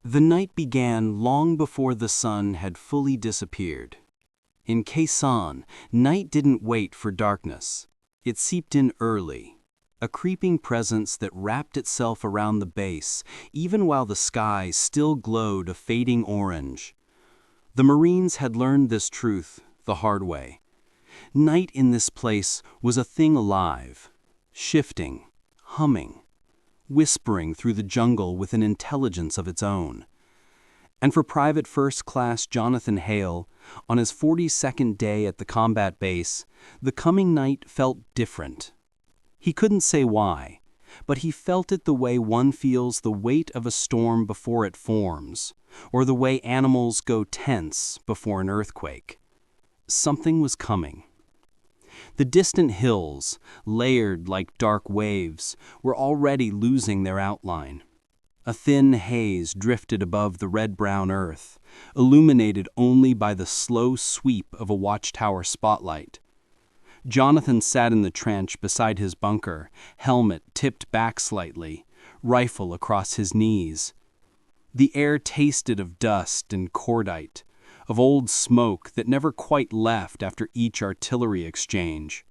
The night began long before the sun had fully disappeared. In Khe Sanh, night didn't wait for darkness. It seeped in early, a creeping presence that wrapped itself around the base, even while the sky still glowed a fading orange. The Marines had learned this truth the hard way. Night in this place was a thing alive, shifting, humming, whispering through the jungle with an intelligence of its own. And for Private First Class Jonathan Hale, on his 42nd day at the combat base, the coming night felt different. He couldn't say why, but he felt it the way one feels the weight of a storm before it forms, or the way animals go tense before an earthquake. Something was coming. The distant hills, layered like dark waves, were already losing their outline. A thin haze drifted above the red-brown earth, illuminated only by the slow sweep of a watchtower spotlight. Jonathan sat in the trench beside his bunker, helmet tipped back slightly, rifle across his knees. The air tasted of dust and cordite, of old smoke that never quite left after each artillery exchange.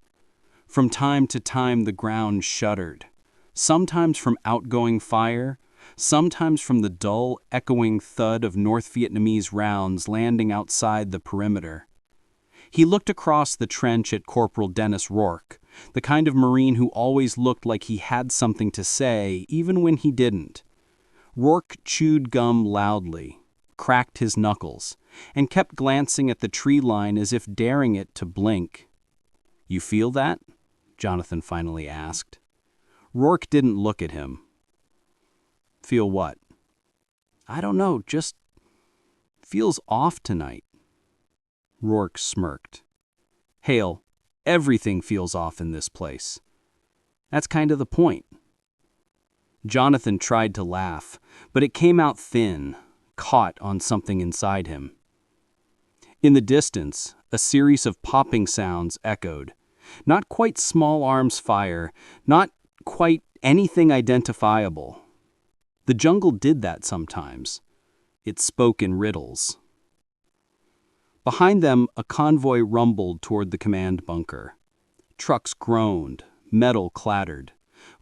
From time to time the ground shuddered, sometimes from outgoing fire, sometimes from the dull, echoing thud of North Vietnamese rounds landing outside the perimeter. He looked across the trench at Corporal Dennis Rourke, the kind of Marine who always looked like he had something to say, even when he didn't. Rourke chewed gum loudly, cracked his knuckles, and kept glancing at the tree line as if daring it to blink. "You feel that?" Jonathan finally asked. Rourke didn't look at him. "Feel what?" "I don't know, just feels off tonight." Rourke smirked. "Hale, everything feels off in this place. That's kind of the point." Jonathan tried to laugh, but it came out thin, caught on something inside him. In the distance, a series of popping sounds echoed. Not quite small arms fire, not quite anything identifiable. The jungle did that sometimes. It spoke in riddles. Behind them, a convoy rumbled toward the command bunker. Trucks groaned, metal clattered.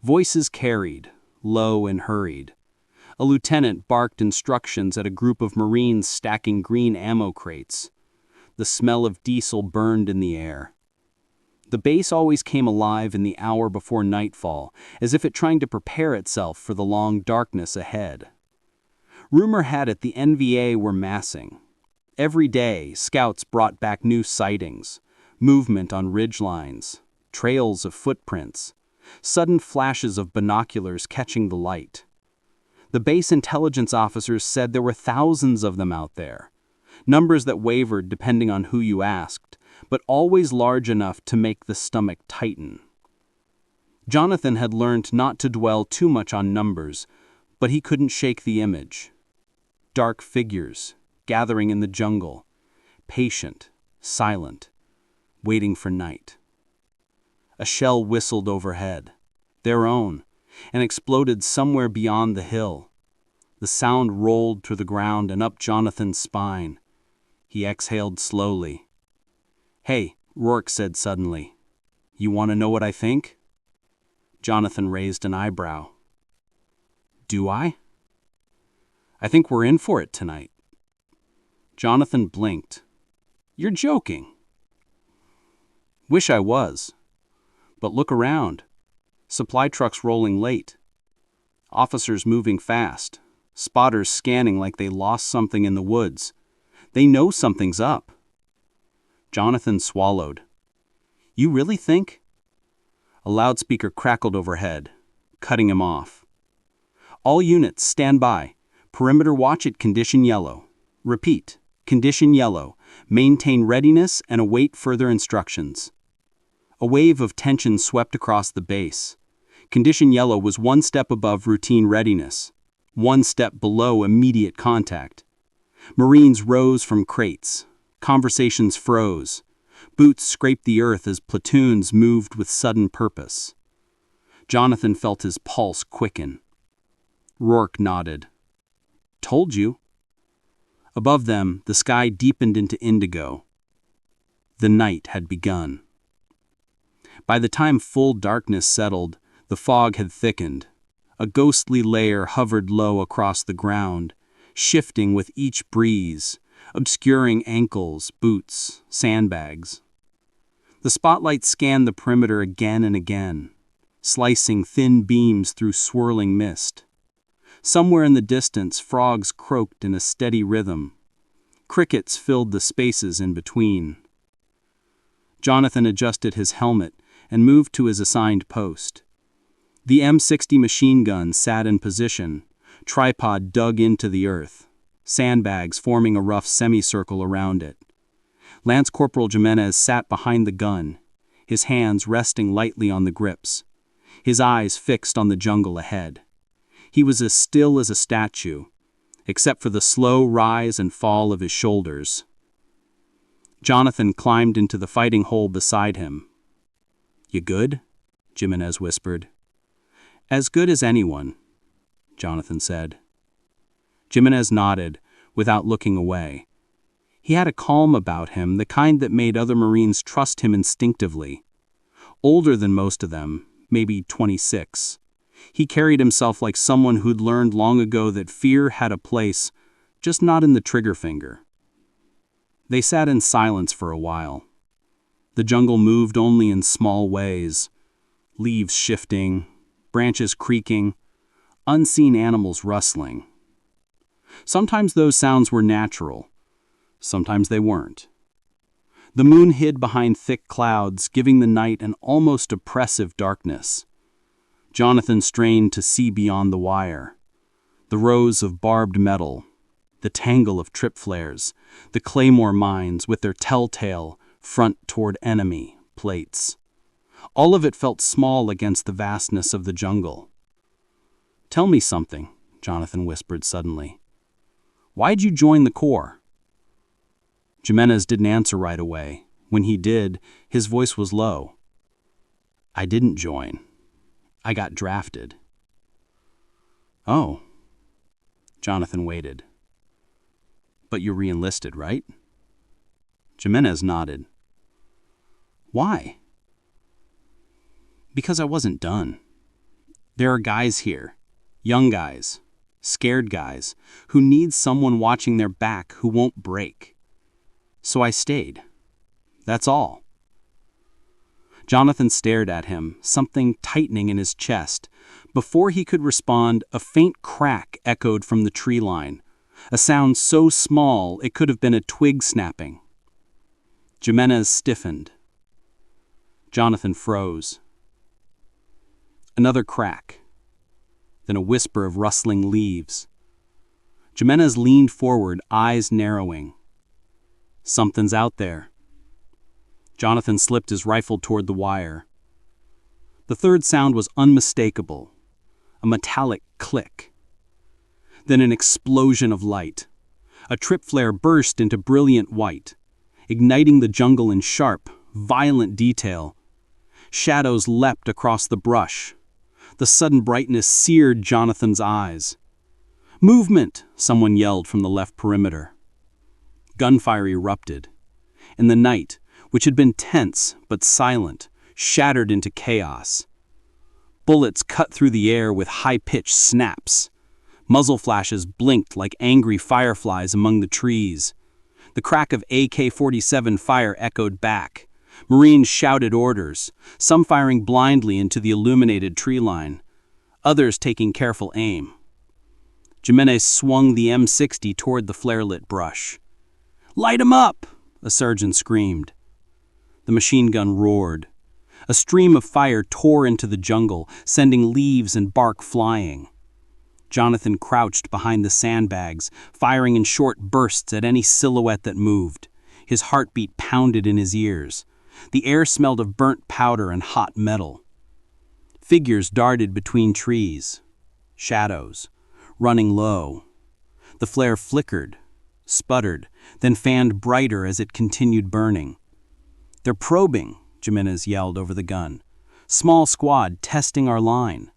Voices carried, low and hurried. A lieutenant barked instructions at a group of Marines stacking green ammo crates. The smell of diesel burned in the air. The base always came alive in the hour before nightfall, as if it trying to prepare itself for the long darkness ahead. Rumor had it the NVA were massing. Every day, scouts brought back new sightings, movement on ridgelines, trails of footprints, sudden flashes of binoculars catching the light. The base intelligence officers said there were thousands of them out there, numbers that wavered depending on who you asked, but always large enough to make the stomach tighten. Jonathan had learned not to dwell too much on numbers, but he couldn't shake the image. Dark figures, gathering in the jungle, patient, silent, waiting for night. A shell whistled overhead, their own, and exploded somewhere beyond the hill. The sound rolled through the ground and up Jonathan's spine. He exhaled slowly. "Hey," Rourke said suddenly. "You want to know what I think?" Jonathan raised an eyebrow. "Do I?" "I think we're in for it tonight." Jonathan blinked. "You're joking." "Wish I was. But look around. Supply trucks rolling late. Officers moving fast. Spotters scanning like they lost something in the woods. They know something's up." Jonathan swallowed. "You really think?" A loudspeaker crackled overhead, cutting him off. "All units, stand by. Perimeter watch at condition yellow. Repeat, condition yellow. Maintain readiness and await further instructions." A wave of tension swept across the base. Condition yellow was one step above routine readiness, one step below immediate contact. Marines rose from crates. Conversations froze. Boots scraped the earth as platoons moved with sudden purpose. Jonathan felt his pulse quicken. Rourke nodded. Told you. Above them, the sky deepened into indigo. The night had begun. By the time full darkness settled, the fog had thickened. A ghostly layer hovered low across the ground, shifting with each breeze, obscuring ankles, boots, sandbags. The spotlight scanned the perimeter again and again, slicing thin beams through swirling mist. Somewhere in the distance, frogs croaked in a steady rhythm. Crickets filled the spaces in between. Jonathan adjusted his helmet and moved to his assigned post. The M60 machine gun sat in position, tripod dug into the earth, sandbags forming a rough semicircle around it. Lance Corporal Jimenez sat behind the gun, his hands resting lightly on the grips, his eyes fixed on the jungle ahead. He was as still as a statue, except for the slow rise and fall of his shoulders. Jonathan climbed into the fighting hole beside him. "You good?" Jimenez whispered. "As good as anyone," Jonathan said. Jimenez nodded, without looking away. He had a calm about him, the kind that made other Marines trust him instinctively. Older than most of them, maybe 26. He carried himself like someone who'd learned long ago that fear had a place, just not in the trigger finger. They sat in silence for a while. The jungle moved only in small ways, leaves shifting, branches creaking, unseen animals rustling. Sometimes those sounds were natural, sometimes they weren't. The moon hid behind thick clouds, giving the night an almost oppressive darkness. Jonathan strained to see beyond the wire. The rows of barbed metal, the tangle of trip flares, the claymore mines with their telltale front toward enemy plates. All of it felt small against the vastness of the jungle. "Tell me something," Jonathan whispered suddenly. "Why'd you join the Corps?" Jimenez didn't answer right away. When he did, his voice was low. "I didn't join. I got drafted." "Oh." Jonathan waited. "But you re-enlisted, right?" Jimenez nodded. "Why?" "Because I wasn't done. There are guys here, young guys, scared guys, who need someone watching their back who won't break. So I stayed. That's all." Jonathan stared at him, something tightening in his chest. Before he could respond, a faint crack echoed from the tree line, a sound so small it could have been a twig snapping. Jimenez stiffened. Jonathan froze. Another crack, then a whisper of rustling leaves. Jimenez leaned forward, eyes narrowing. "Something's out there." Jonathan slipped his rifle toward the wire. The third sound was unmistakable, a metallic click. Then an explosion of light. A trip flare burst into brilliant white, igniting the jungle in sharp, violent detail. Shadows leapt across the brush. The sudden brightness seared Jonathan's eyes. "Movement!" someone yelled from the left perimeter. Gunfire erupted. In the night, which had been tense but silent, shattered into chaos. Bullets cut through the air with high-pitched snaps. Muzzle flashes blinked like angry fireflies among the trees. The crack of AK-47 fire echoed back. Marines shouted orders, some firing blindly into the illuminated tree line, others taking careful aim. Jimenez swung the M60 toward the flare-lit brush. "Light 'em up!" a sergeant screamed. The machine gun roared. A stream of fire tore into the jungle, sending leaves and bark flying. Jonathan crouched behind the sandbags, firing in short bursts at any silhouette that moved. His heartbeat pounded in his ears. The air smelled of burnt powder and hot metal. Figures darted between trees. Shadows, running low. The flare flickered, sputtered, then fanned brighter as it continued burning. "They're probing," Jimenez yelled over the gun. "Small squad testing our line."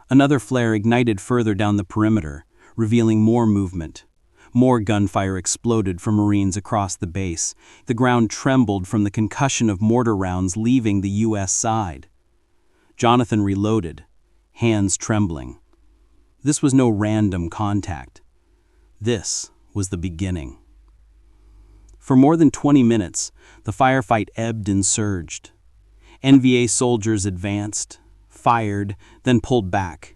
Another flare ignited further down the perimeter, revealing more movement. More gunfire exploded from Marines across the base. The ground trembled from the concussion of mortar rounds leaving the U.S. side. Jonathan reloaded, hands trembling. This was no random contact. This was the beginning. For more than 20 minutes, the firefight ebbed and surged. NVA soldiers advanced, fired, then pulled back.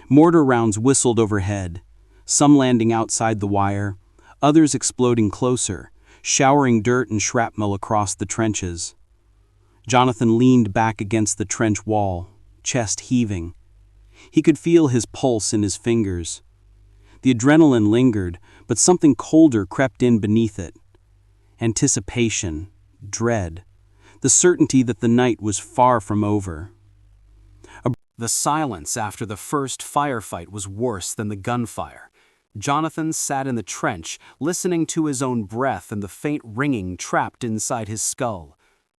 Mortar rounds whistled overhead, some landing outside the wire, others exploding closer, showering dirt and shrapnel across the trenches. Jonathan leaned back against the trench wall, chest heaving. He could feel his pulse in his fingers. The adrenaline lingered, but something colder crept in beneath it. Anticipation, dread, the certainty that the night was far from over. The silence after the first firefight was worse than the gunfire. Jonathan sat in the trench, listening to his own breath and the faint ringing trapped inside his skull.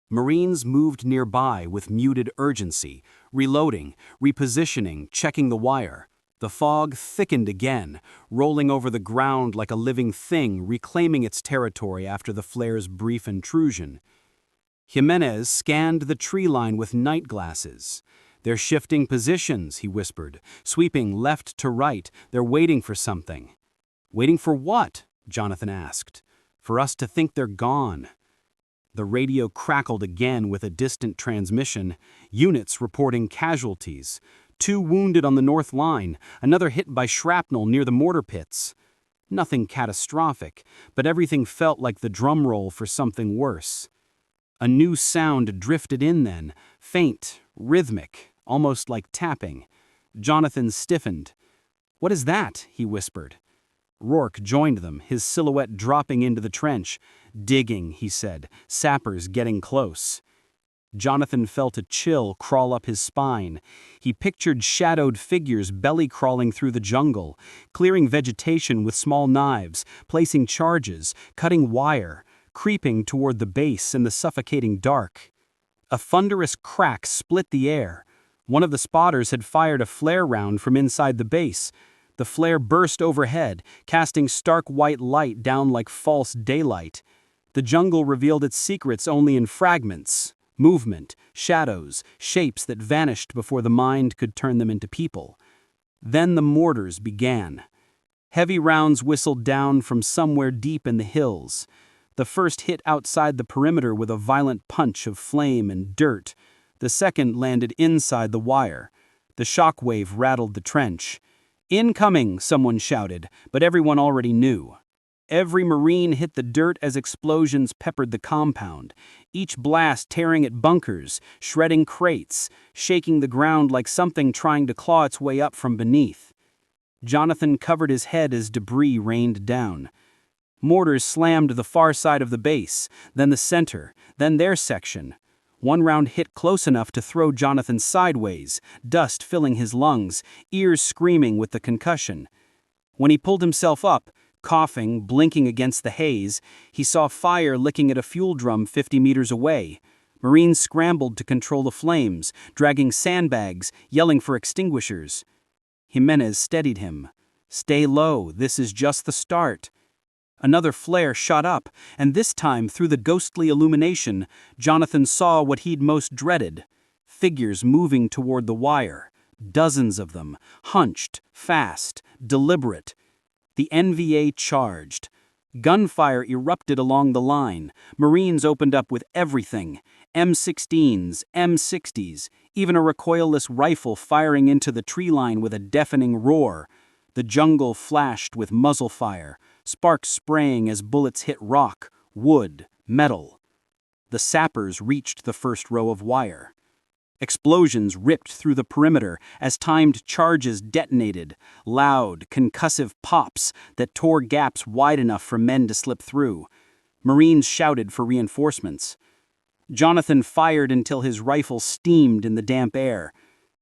Marines moved nearby with muted urgency, reloading, repositioning, checking the wire. The fog thickened again, rolling over the ground like a living thing reclaiming its territory after the flare's brief intrusion. Jimenez scanned the tree line with night glasses. "They're shifting positions," he whispered, "sweeping left to right. They're waiting for something." "Waiting for what?" Jonathan asked. "For us to think they're gone." The radio crackled again with a distant transmission, units reporting casualties. 2 wounded on the north line, another hit by shrapnel near the mortar pits. Nothing catastrophic, but everything felt like the drum roll for something worse. A new sound drifted in then, faint, rhythmic, almost like tapping. Jonathan stiffened. "What is that?" he whispered. Rourke joined them, his silhouette dropping into the trench. "Digging," he said, "sappers getting close." Jonathan felt a chill crawl up his spine. He pictured shadowed figures belly crawling through the jungle, clearing vegetation with small knives, placing charges, cutting wire, creeping toward the base in the suffocating dark. A thunderous crack split the air. One of the spotters had fired a flare round from inside the base. The flare burst overhead, casting stark white light down like false daylight. The jungle revealed its secrets only in fragments. Movement, shadows, shapes that vanished before the mind could turn them into people. Then the mortars began. Heavy rounds whistled down from somewhere deep in the hills. The first hit outside the perimeter with a violent punch of flame and dirt. The second landed inside the wire. The shockwave rattled the trench. "Incoming," someone shouted, but everyone already knew. Every Marine hit the dirt as explosions peppered the compound, each blast tearing at bunkers, shredding crates, shaking the ground like something trying to claw its way up from beneath. Jonathan covered his head as debris rained down. Mortars slammed the far side of the base, then the center, then their section. One round hit close enough to throw Jonathan sideways, dust filling his lungs, ears screaming with the concussion. When he pulled himself up, coughing, blinking against the haze, he saw fire licking at a fuel drum 50 meters away. Marines scrambled to control the flames, dragging sandbags, yelling for extinguishers. Jimenez steadied him. "Stay low, this is just the start." Another flare shot up, and this time through the ghostly illumination, Jonathan saw what he'd most dreaded. Figures moving toward the wire. Dozens of them, hunched, fast, deliberate. The NVA charged. Gunfire erupted along the line. Marines opened up with everything. M16s, M60s, even a recoilless rifle firing into the tree line with a deafening roar. The jungle flashed with muzzle fire, sparks spraying as bullets hit rock, wood, metal. The sappers reached the first row of wire. Explosions ripped through the perimeter as timed charges detonated, loud, concussive pops that tore gaps wide enough for men to slip through. Marines shouted for reinforcements. Jonathan fired until his rifle steamed in the damp air.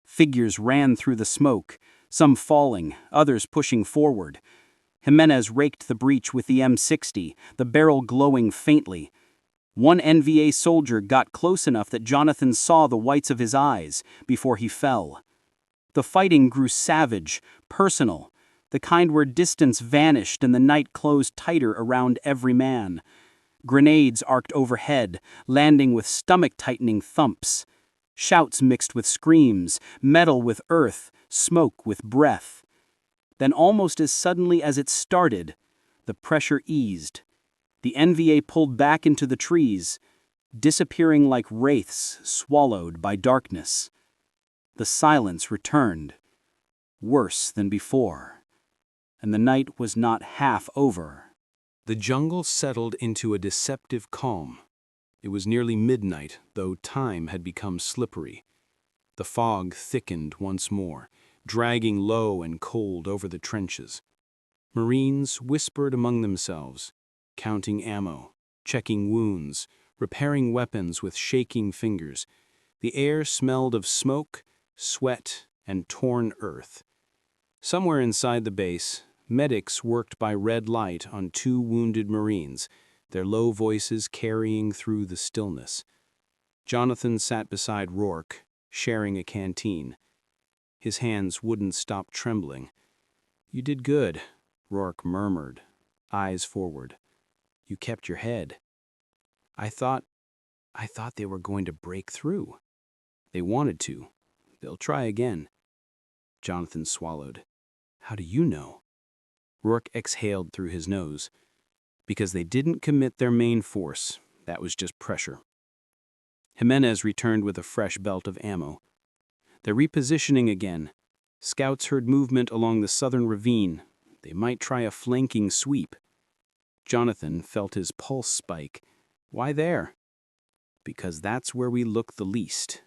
Figures ran through the smoke, some falling, others pushing forward. Jimenez raked the breach with the M60, the barrel glowing faintly. One NVA soldier got close enough that Jonathan saw the whites of his eyes before he fell. The fighting grew savage, personal. the kind where distance vanished and the night closed tighter around every man. Grenades arced overhead, landing with stomach-tightening thumps. Shouts mixed with screams, metal with earth, smoke with breath. Then almost as suddenly as it started, the pressure eased. The NVA pulled back into the trees, disappearing like wraiths swallowed by darkness. The silence returned, worse than before, and the night was not half over. The jungle settled into a deceptive calm. It was nearly midnight, though time had become slippery. The fog thickened once more, dragging low and cold over the trenches. Marines whispered among themselves, counting ammo, checking wounds, repairing weapons with shaking fingers. The air smelled of smoke, sweat, and torn earth. Somewhere inside the base, medics worked by red light on 2 wounded Marines, their low voices carrying through the stillness. Jonathan sat beside Rourke, sharing a canteen. His hands wouldn't stop trembling. "You did good," Rourke murmured, eyes forward. "You kept your head." I thought they were going to break through." "They wanted to. They'll try again." Jonathan swallowed. "How do you know?" Rourke exhaled through his nose. "Because they didn't commit their main force. That was just pressure." Jimenez returned with a fresh belt of ammo. "They're repositioning again. Scouts heard movement along the southern ravine. They might try a flanking sweep." Jonathan felt his pulse spike. "Why there?" "Because that's where we look the least."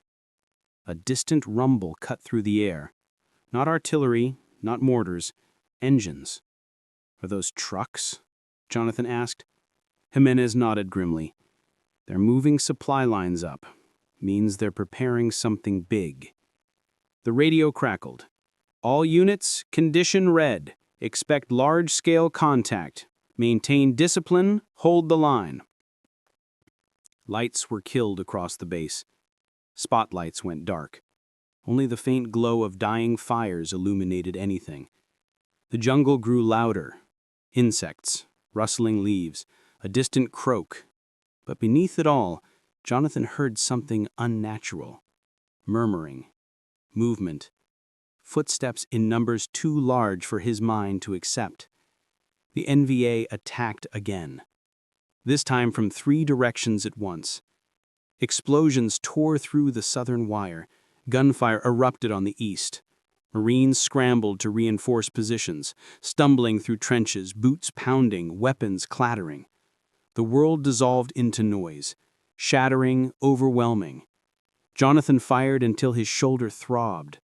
A distant rumble cut through the air. Not artillery, not mortars, engines. "Are those trucks?" Jonathan asked. Jimenez nodded grimly. "They're moving supply lines up. Means they're preparing something big." The radio crackled. "All units, condition red. Expect large-scale contact. Maintain discipline, hold the line." Lights were killed across the base. Spotlights went dark. Only the faint glow of dying fires illuminated anything. The jungle grew louder. Insects, rustling leaves, a distant croak. But beneath it all, Jonathan heard something unnatural. Murmuring. Movement. Footsteps in numbers too large for his mind to accept. The NVA attacked again. This time from 3 directions at once. Explosions tore through the southern wire. Gunfire erupted on the east. Marines scrambled to reinforce positions, stumbling through trenches, boots pounding, weapons clattering. The world dissolved into noise, shattering, overwhelming. Jonathan fired until his shoulder throbbed.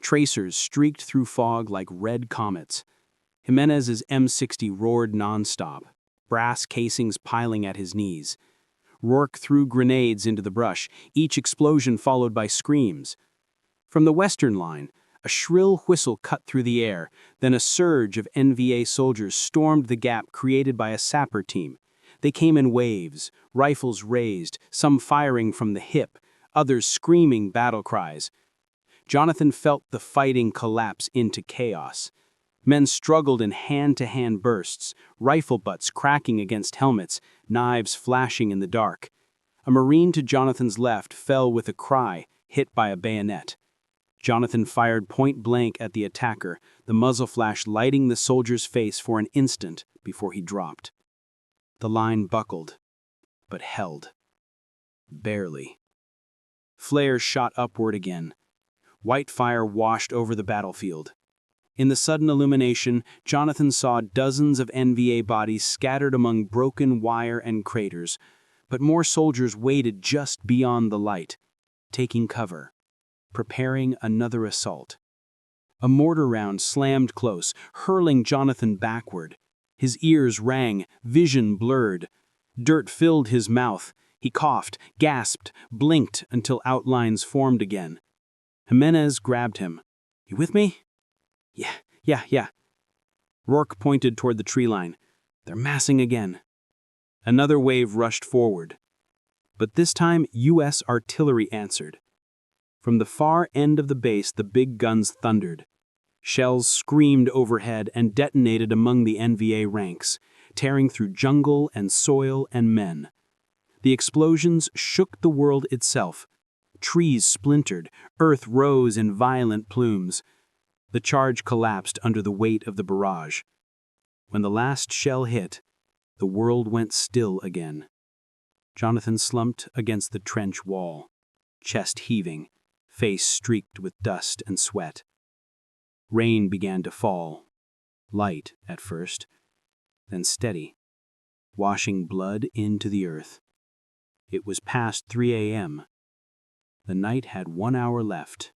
Tracers streaked through fog like red comets. Jimenez's M60 roared nonstop, brass casings piling at his knees. Rourke threw grenades into the brush, each explosion followed by screams. From the western line, a shrill whistle cut through the air, then a surge of NVA soldiers stormed the gap created by a sapper team. They came in waves, rifles raised, some firing from the hip, others screaming battle cries. Jonathan felt the fighting collapse into chaos. Men struggled in hand-to-hand bursts, rifle butts cracking against helmets, knives flashing in the dark. A Marine to Jonathan's left fell with a cry, hit by a bayonet. Jonathan fired point-blank at the attacker, the muzzle flash lighting the soldier's face for an instant before he dropped. The line buckled, but held. Barely. Flares shot upward again. White fire washed over the battlefield. In the sudden illumination, Jonathan saw dozens of NVA bodies scattered among broken wire and craters, but more soldiers waited just beyond the light, taking cover, preparing another assault. A mortar round slammed close, hurling Jonathan backward. His ears rang, vision blurred. Dirt filled his mouth. He coughed, gasped, blinked until outlines formed again. Jimenez grabbed him. "You with me?" Yeah. Rourke pointed toward the tree line. "They're massing again." Another wave rushed forward. But this time, U.S. artillery answered. From the far end of the base, the big guns thundered. Shells screamed overhead and detonated among the NVA ranks, tearing through jungle and soil and men. The explosions shook the world itself. Trees splintered, earth rose in violent plumes. The charge collapsed under the weight of the barrage. When the last shell hit, the world went still again. Jonathan slumped against the trench wall, chest heaving, face streaked with dust and sweat. Rain began to fall, light at first, then steady, washing blood into the earth. It was past 3 a.m. The night had 1 hour left,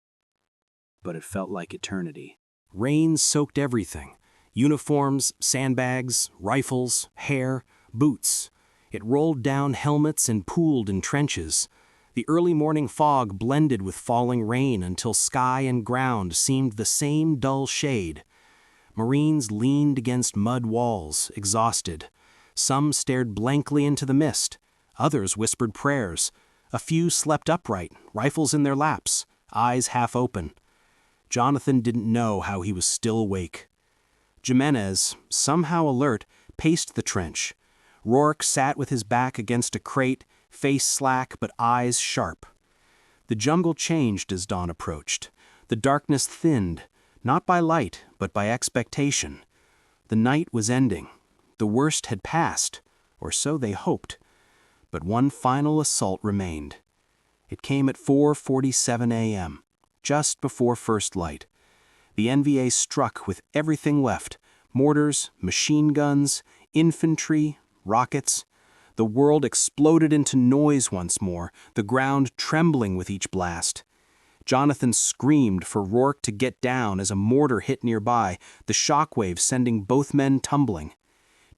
but it felt like eternity. Rain soaked everything. Uniforms, sandbags, rifles, hair, boots. It rolled down helmets and pooled in trenches. The early morning fog blended with falling rain until sky and ground seemed the same dull shade. Marines leaned against mud walls, exhausted. Some stared blankly into the mist. Others whispered prayers. A few slept upright, rifles in their laps, eyes half open. Jonathan didn't know how he was still awake. Jimenez, somehow alert, paced the trench. Rourke sat with his back against a crate, face slack but eyes sharp. The jungle changed as dawn approached. The darkness thinned, not by light, but by expectation. The night was ending. The worst had passed, or so they hoped. But one final assault remained. It came at 4:47 a.m., just before first light. The NVA struck with everything left: mortars, machine guns, infantry, rockets. The world exploded into noise once more, the ground trembling with each blast. Jonathan screamed for Rourke to get down as a mortar hit nearby, the shockwave sending both men tumbling.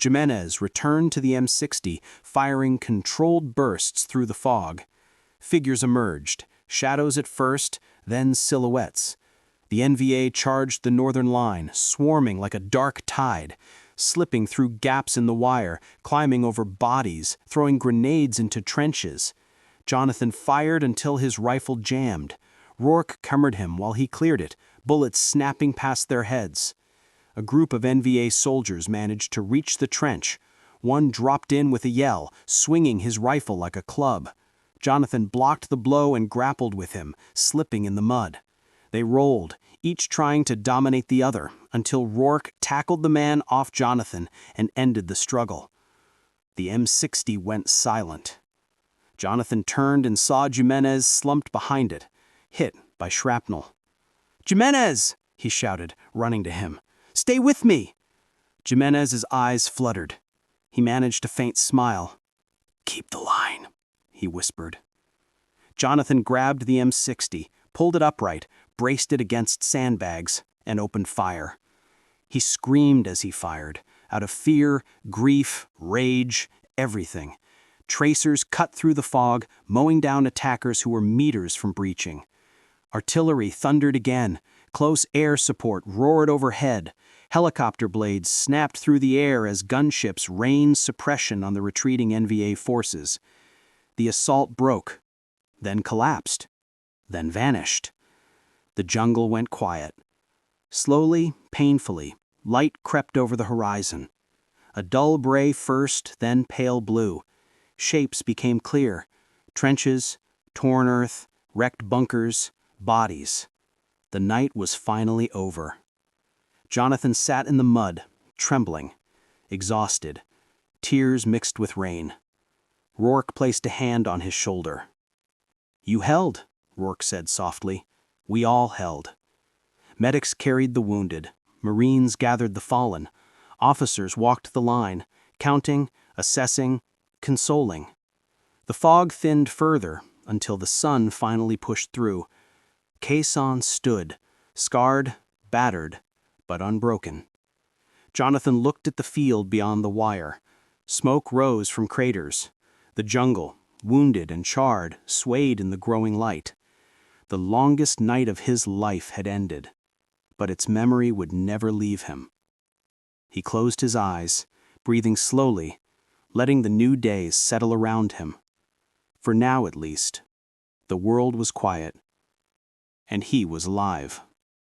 Jimenez returned to the M60, firing controlled bursts through the fog. Figures emerged, shadows at first, then silhouettes. The NVA charged the northern line, swarming like a dark tide, slipping through gaps in the wire, climbing over bodies, throwing grenades into trenches. Jonathan fired until his rifle jammed. Rourke covered him while he cleared it, bullets snapping past their heads. A group of NVA soldiers managed to reach the trench. One dropped in with a yell, swinging his rifle like a club. Jonathan blocked the blow and grappled with him, slipping in the mud. They rolled, each trying to dominate the other, until Rourke tackled the man off Jonathan and ended the struggle. The M60 went silent. Jonathan turned and saw Jimenez slumped behind it, hit by shrapnel. "Jimenez!" he shouted, running to him. "Stay with me!" Jimenez's eyes fluttered. He managed a faint smile. "Keep the line," he whispered. Jonathan grabbed the M60, pulled it upright, braced it against sandbags, and opened fire. He screamed as he fired, out of fear, grief, rage, everything. Tracers cut through the fog, mowing down attackers who were meters from breaching. Artillery thundered again. Close air support roared overhead. Helicopter blades snapped through the air as gunships rained suppression on the retreating NVA forces. The assault broke, then collapsed, then vanished. The jungle went quiet. Slowly, painfully, light crept over the horizon. A dull gray first, then pale blue. Shapes became clear. Trenches, torn earth, wrecked bunkers, bodies. The night was finally over. Jonathan sat in the mud, trembling, exhausted, tears mixed with rain. Rourke placed a hand on his shoulder. "You held," Rourke said softly. "We all held." Medics carried the wounded. Marines gathered the fallen. Officers walked the line, counting, assessing, consoling. The fog thinned further until the sun finally pushed through. Khe Sanh stood, scarred, battered, but unbroken. Jonathan looked at the field beyond the wire. Smoke rose from craters. The jungle, wounded and charred, swayed in the growing light. The longest night of his life had ended, but its memory would never leave him. He closed his eyes, breathing slowly, letting the new days settle around him. For now, at least, the world was quiet, and he was alive.